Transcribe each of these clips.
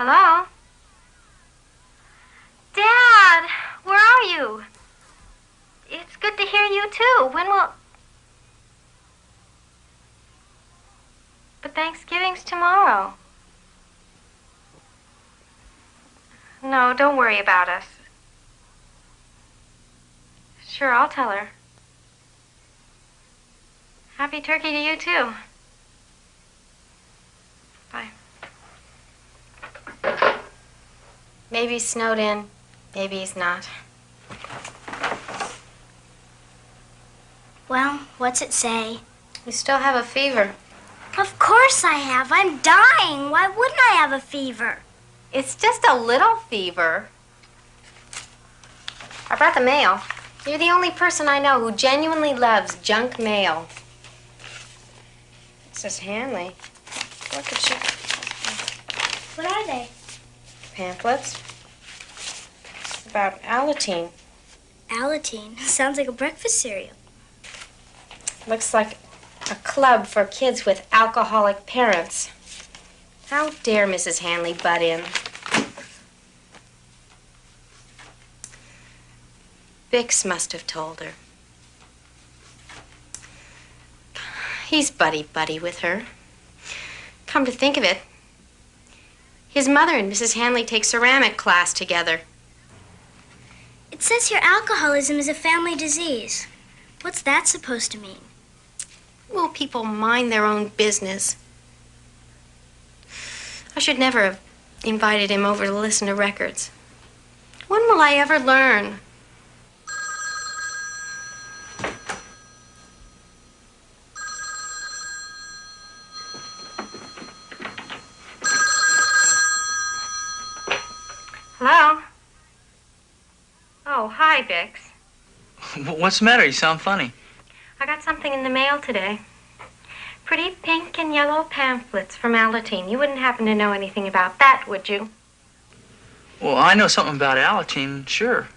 Hello? Dad, where are you? It's good to hear you, too. When will... But Thanksgiving's tomorrow. No, don't worry about us. Sure, I'll tell her. Happy turkey to you, too. Bye. Maybe he's snowed in. Maybe he's not. Well, what's it say? You still have a fever. Of course I have. I'm dying. Why wouldn't I have a fever? It's just a little fever. I brought the mail. You're the only person I know who genuinely loves junk mail. Mrs. Hanley. What could she... What are they? Pamphlets. About Alateen. Alateen? Sounds like a breakfast cereal. Looks like a club for kids with alcoholic parents. How dare Mrs. Hanley butt in? Bix must have told her. He's buddy-buddy with her. Come to think of it, his mother and Mrs. Hanley take ceramic class together. It says here alcoholism is a family disease. What's that supposed to mean? Will people mind their own business? I should never have invited him over to listen to records. When will I ever learn? Hello? Oh, hi, Bix. What's the matter? You sound funny. I got something in the mail today. Pretty pink and yellow pamphlets from Alateen. You wouldn't happen to know anything about that, would you? Well, I know something about Alateen, sure.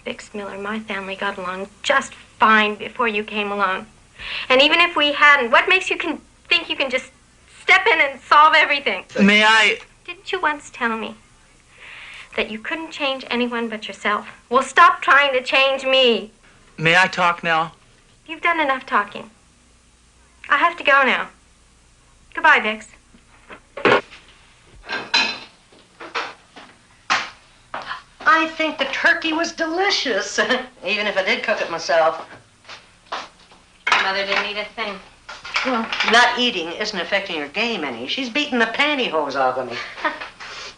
Bix Miller, my family got along just fine before you came along. And even if we hadn't, what makes you think you can just step in and solve everything? May I... Didn't you once tell me that you couldn't change anyone but yourself? Well, stop trying to change me. May I talk now? You've done enough talking. I have to go now. Goodbye, Bix. I think the turkey was delicious, even if I did cook it myself. Mother didn't eat a thing. Well, not eating isn't affecting her game any. She's beating the pantyhose off of me.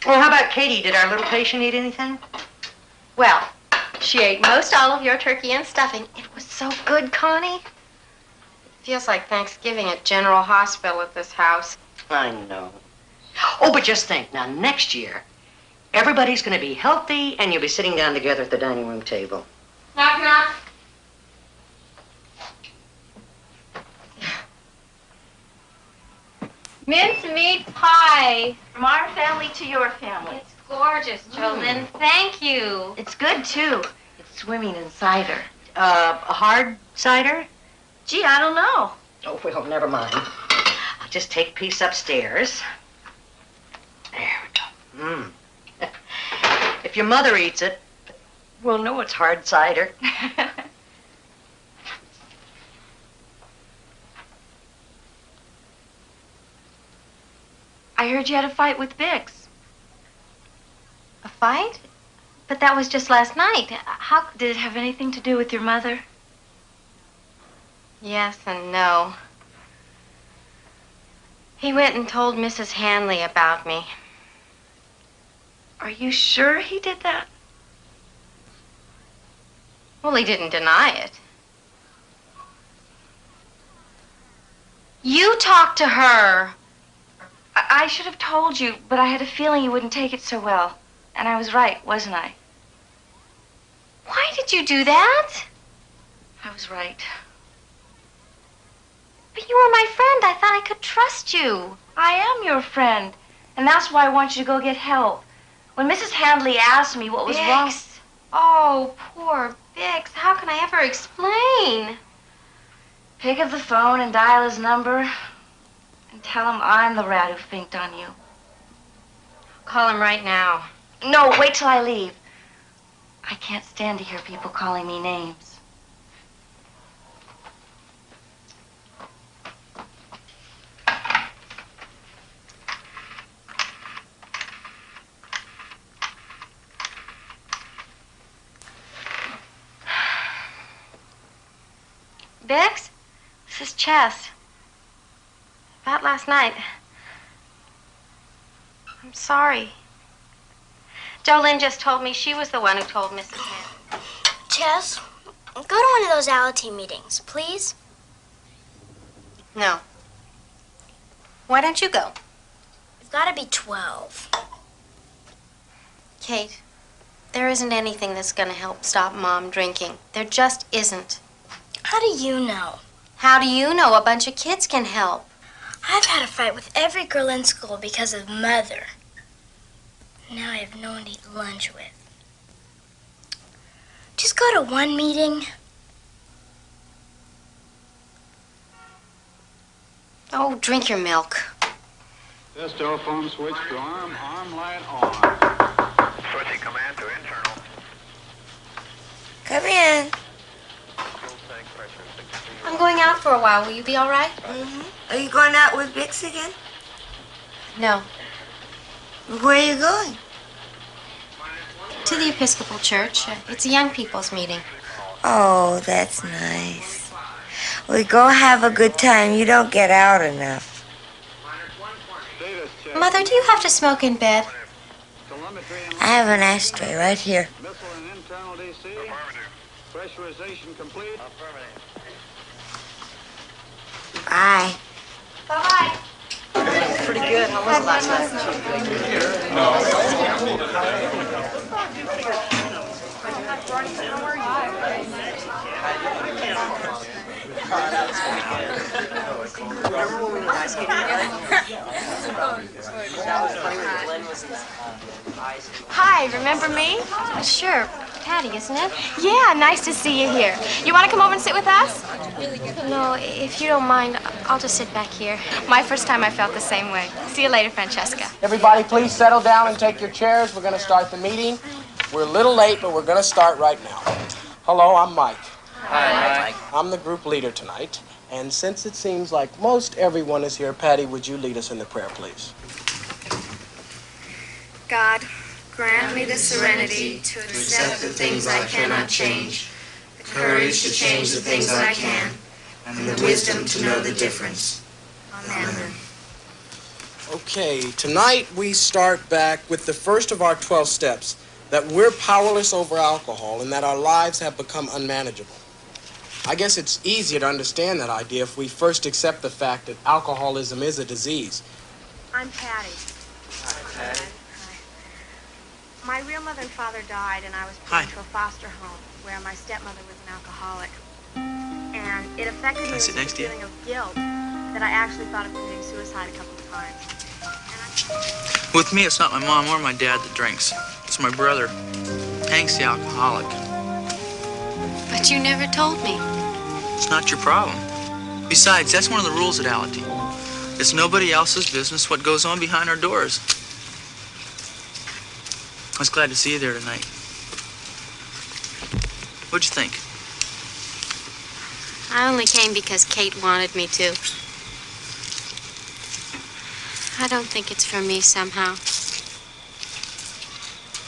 Well, how about Katie? Did our little patient eat anything? Well, she ate most all of your turkey and stuffing. It was so good, Connie. It feels like Thanksgiving at General Hospital at this house. I know. Oh, but just think, now next year, everybody's going to be healthy and you'll be sitting down together at the dining room table. Knock, knock. Mincemeat pie. From our family to your family. It's gorgeous, Jolyn. Thank you. It's good, too. It's swimming in cider. A hard cider? Gee, I don't know. Oh, well, never mind. I'll just take a piece upstairs. There we go. If your mother eats it, we'll know it's hard cider. I heard you had a fight with Bix. A fight? But that was just last night. How... Did it have anything to do with your mother? Yes and no. He went and told Mrs. Hanley about me. Are you sure he did that? Well, he didn't deny it. You talked to her. I should have told you, but I had a feeling you wouldn't take it so well. And I was right, wasn't I? Why did you do that? I was right. But you were my friend. I thought I could trust you. I am your friend, and that's why I want you to go get help. When Mrs. Hanley asked me what was wrong... Oh, poor Bix. How can I ever explain? Pick up the phone and dial his number and tell him I'm the rat who finked on you. Call him right now. No, wait till I leave. I can't stand to hear people calling me names. Bix? This is Chess. About last night. I'm sorry. Jolene just told me she was the one who told Mrs. Mann. Chess, go to one of those Alateen meetings, please. No. Why don't you go? We've got to be 12. Kate, there isn't anything that's going to help stop Mom drinking. There just isn't. How do you know? How do you know a bunch of kids can help? I've had a fight with every girl in school because of Mother. Now I have no one to eat lunch with. Just go to one meeting. Oh, drink your milk. This telephone switch to arm light on. Switching command to internal. Come in. I'm going out for a while. Will you be all right? Are you going out with Bix again? No. Where are you going? To the Episcopal Church. It's a young people's meeting. Oh, that's nice. We go have a good time. You don't get out enough. Mother, do you have to smoke in bed? I have an ashtray right here. Missile and internal DC. Pressurization complete. Bye. Bye-bye. Pretty good. How was it last Hi, remember me? Sure. Patty, isn't it? Yeah, nice to see you here. You want to come over and sit with us? No, if you don't mind, I'll just sit back here. My first time I felt the same way. See you later, Francesca. Everybody, please settle down and take your chairs. We're going to start the meeting. We're a little late, but we're going to start right now. Hello, I'm Mike. Hi, Mike. I'm the group leader tonight. And since it seems like most everyone is here, Patty, would you lead us in the prayer, please? God, grant me the serenity to accept the things I cannot change, the courage to change the things I can, and the wisdom to know the difference. Amen. Okay, tonight we start back with the first of our 12 steps, that we're powerless over alcohol and that our lives have become unmanageable. I guess it's easier to understand that idea if we first accept the fact that alcoholism is a disease. I'm Patty. Hi, Patty. My real mother and father died, and I was put into a foster home where my stepmother was an alcoholic. And it affected me with a feeling of guilt that I actually thought of committing suicide a couple of times. With me, it's not my mom or my dad that drinks. It's my brother. Hank's the alcoholic. But you never told me. It's not your problem. Besides, that's one of the rules at Alateen. It's nobody else's business what goes on behind our doors. I was glad to see you there tonight. What'd you think? I only came because Kate wanted me to. I don't think it's for me somehow.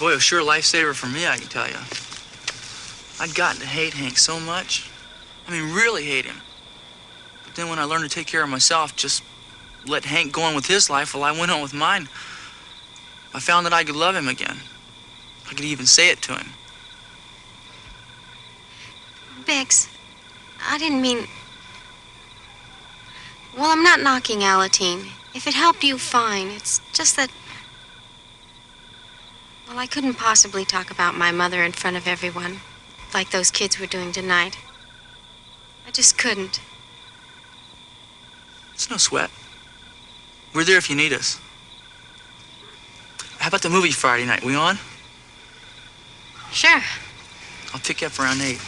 Boy, it was sure a lifesaver for me, I can tell you. I'd gotten to hate Hank so much. I mean, really hate him. But then when I learned to take care of myself, just let Hank go on with his life while I went on with mine, I found that I could love him again. I could even say it to him. Bix, I didn't mean... Well, I'm not knocking Alateen. If it helped you, fine. It's just that... Well, I couldn't possibly talk about my mother in front of everyone, like those kids were doing tonight. I just couldn't. It's no sweat. We're there if you need us. How about the movie Friday night? We on? Sure. I'll pick you up around 8.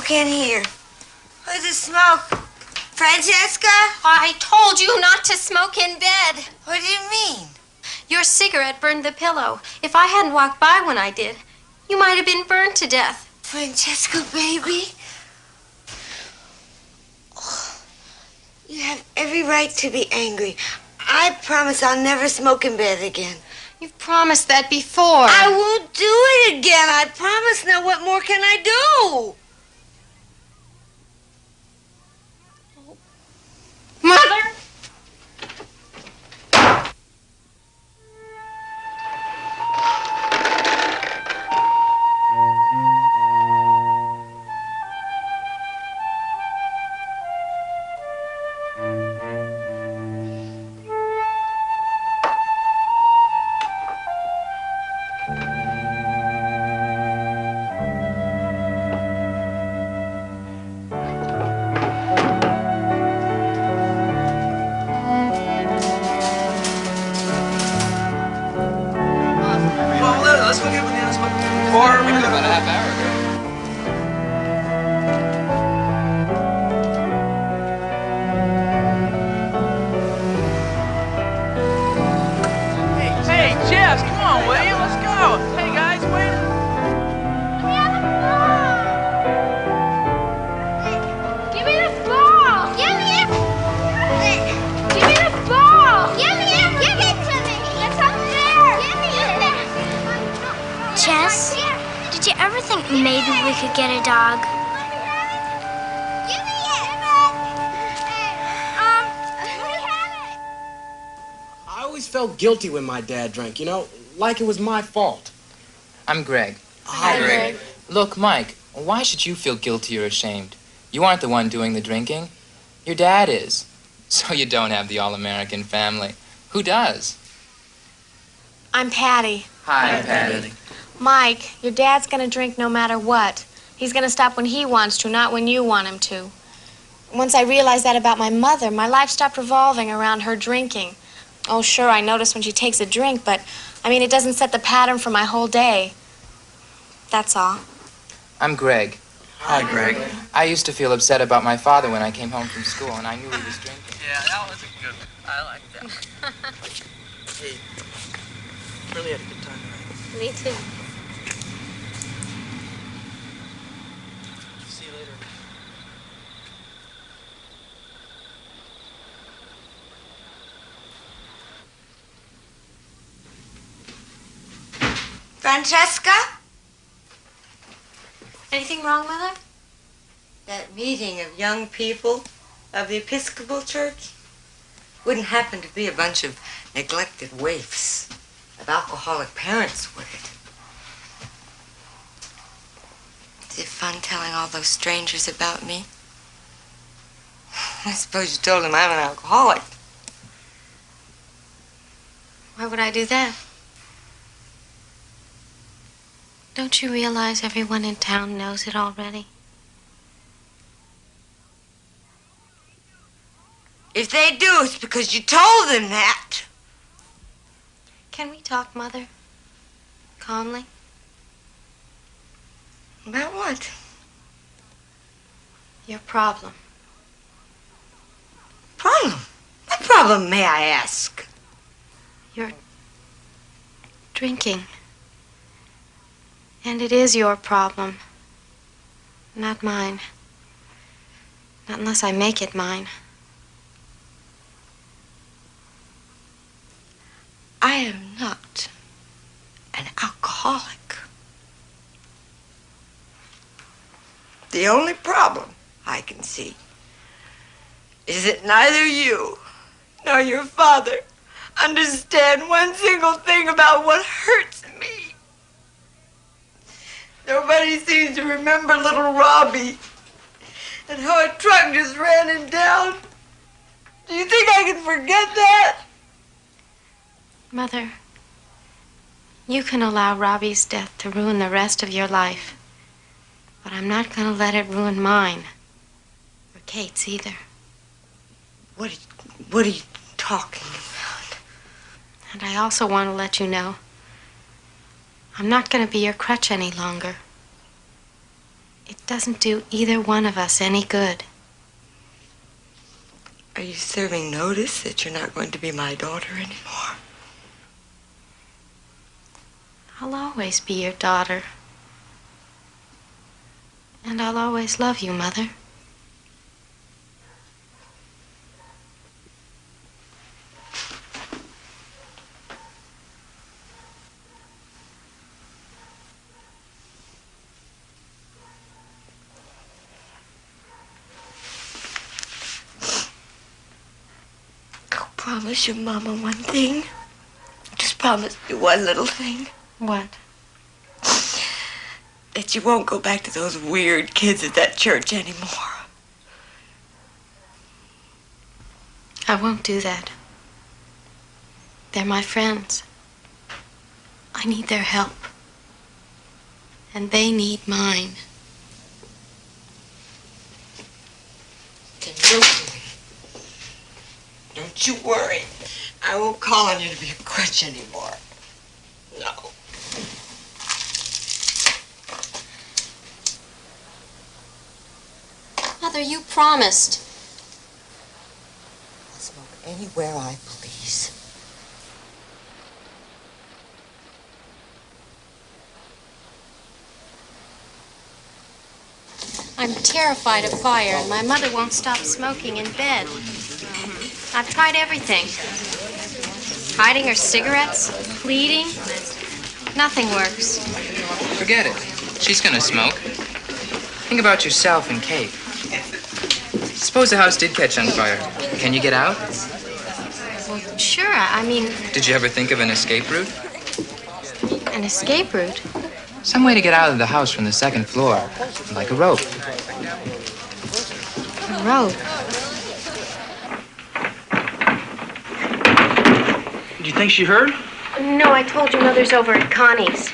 smoke in here. Where's the smoke? Francesca? I told you not to smoke in bed. What do you mean? Your cigarette burned the pillow. If I hadn't walked by when I did, you might have been burned to death. Francesca, baby. Oh, you have every right to be angry. I promise I'll never smoke in bed again. You've promised that before. I won't do it again. I promise. Now, what more can I do? Mother! Get a dog. I always felt guilty when my dad drank, you know, like it was my fault. I'm Greg. Hi, Greg. Look, Mike, why should you feel guilty or ashamed? You aren't the one doing the drinking. Your dad is. So you don't have the all-American family. Who does? I'm Patty. Hi, Patty. Mike, your dad's gonna drink no matter what. He's gonna stop when he wants to, not when you want him to. Once I realized that about my mother, my life stopped revolving around her drinking. Oh, sure, I notice when she takes a drink, but, I mean, it doesn't set the pattern for my whole day. That's all. I'm Greg. Hi, Greg. I used to feel upset about my father when I came home from school, and I knew he was drinking. Yeah, that was a good one. I like that. Hey, really had a good time tonight. Me too. See you later. Francesca? Anything wrong, Mother? That meeting of young people of the Episcopal Church wouldn't happen to be a bunch of neglected waifs, of alcoholic parents, would it? Is it fun telling all those strangers about me? I suppose you told them I'm an alcoholic. Why would I do that? Don't you realize everyone in town knows it already? If they do, it's because you told them that. Can we talk, Mother? Calmly? About what? Your problem. Problem? What problem, may I ask? You're drinking. And it is your problem. Not mine. Not unless I make it mine. I am not an alcoholic. The only problem I can see is that neither you nor your father understand one single thing about what hurts me. Nobody seems to remember little Robbie and how a truck just ran him down. Do you think I can forget that? Mother, you can allow Robbie's death to ruin the rest of your life. But I'm not going to let it ruin mine. Or Kate's either. What are you talking about? And I also want to let you know I'm not going to be your crutch any longer. doesn't do either one of us any good. Are you serving notice that you're not going to be my daughter anymore? I'll always be your daughter. And I'll always love you, Mother. Promise your mama one thing. Just promise me one little thing. What? That you won't go back to those weird kids at that church anymore. I won't do that. They're my friends. I need their help. And they need mine. Then don't you worry. I won't call on you to be a crutch anymore. No. Mother, you promised. I'll smoke anywhere I please. I'm terrified of fire, and my mother won't stop smoking in bed. I've tried everything. Hiding her cigarettes, pleading. Nothing works. Forget it. She's gonna smoke. Think about yourself and Kate. Suppose the house did catch on fire. Can you get out? Well, sure, I mean... Did you ever think of an escape route? An escape route? Some way to get out of the house from the second floor. Like a rope. A rope? Do you think she heard? No, I told you Mother's over at Connie's.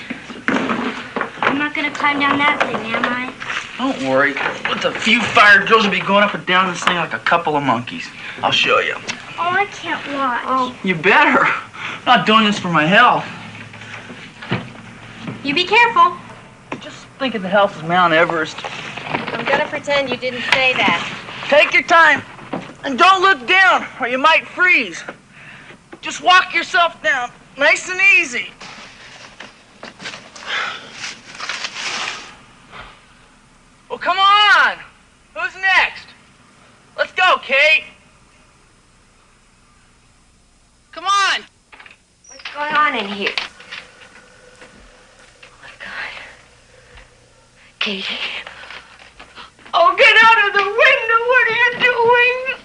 I'm not gonna climb down that thing, am I? Don't worry. With a few fire drills, we'll be going up and down this thing like a couple of monkeys. I'll show you. Oh, I can't watch. Oh, You better. I'm not doing this for my health. you be careful. Just think of the health of Mount Everest. I'm gonna pretend you didn't say that. Take your time. And don't look down, or you might freeze. Just walk yourself down, nice and easy. Well, come on. Who's next? Let's go, Kate. Come on. What's going on in here? Oh, my God. Katie. Oh, get out of the window! What are you doing?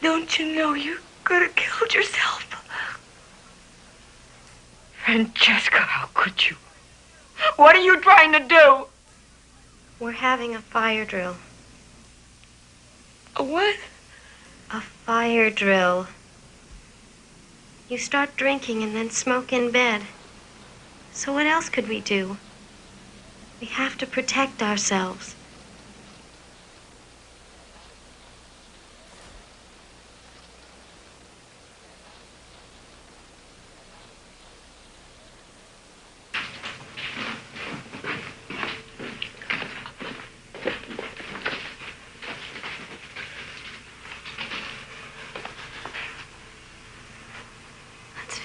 Don't you know you could have killed yourself? Francesca, how could you? What are you trying to do? We're having a fire drill. A what? A fire drill. You start drinking and then smoke in bed. So what else could we do? We have to protect ourselves.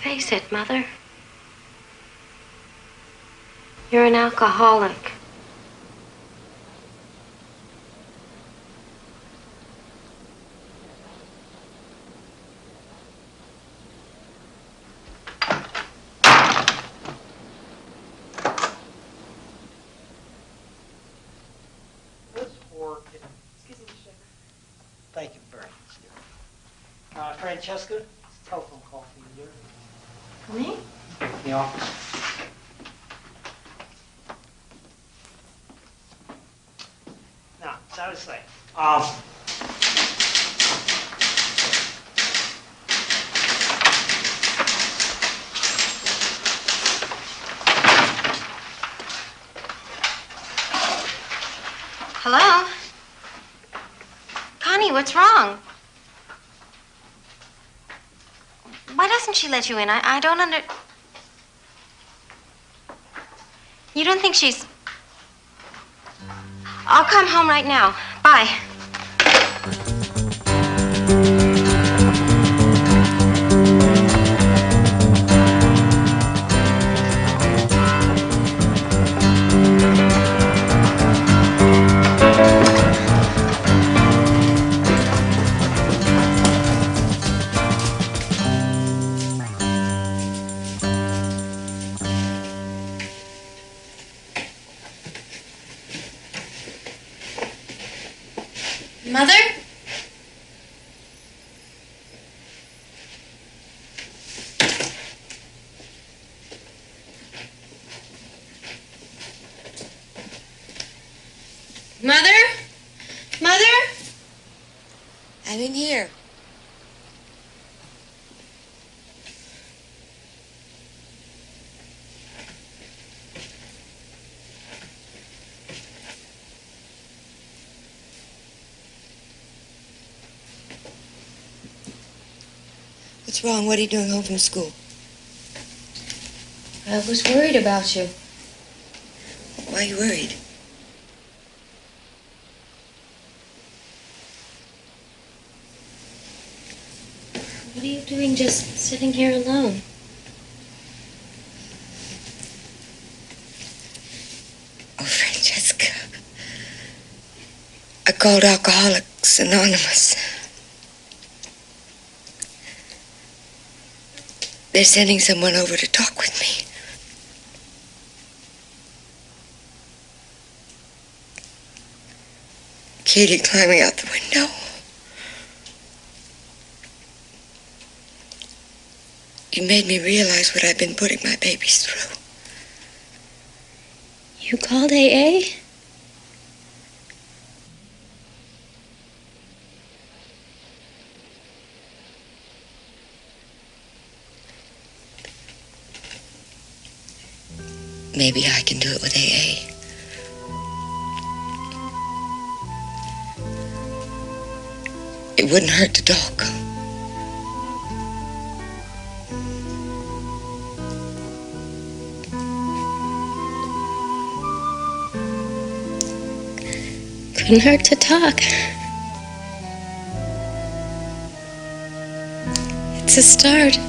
Face it, Mother. You're an alcoholic. Thank you very much. Francesca, telephone call for you, dear. Me? In the office. Now, as I was saying, Hello? Connie, what's wrong? Why doesn't she let you in? I don't You don't think she's... I'll come home right now. Bye. Mother? Mother? Mother? I'm in here. What's wrong? What are you doing home from school? I was worried about you. Why are you worried? What are you doing just sitting here alone? Oh, Francesca. I called Alcoholics Anonymous. They're sending someone over to talk with me. Katie climbing out the window. You made me realize what I've been putting my babies through. You called AA? Maybe I can do it with AA. It wouldn't hurt to talk. Couldn't hurt to talk. It's a start.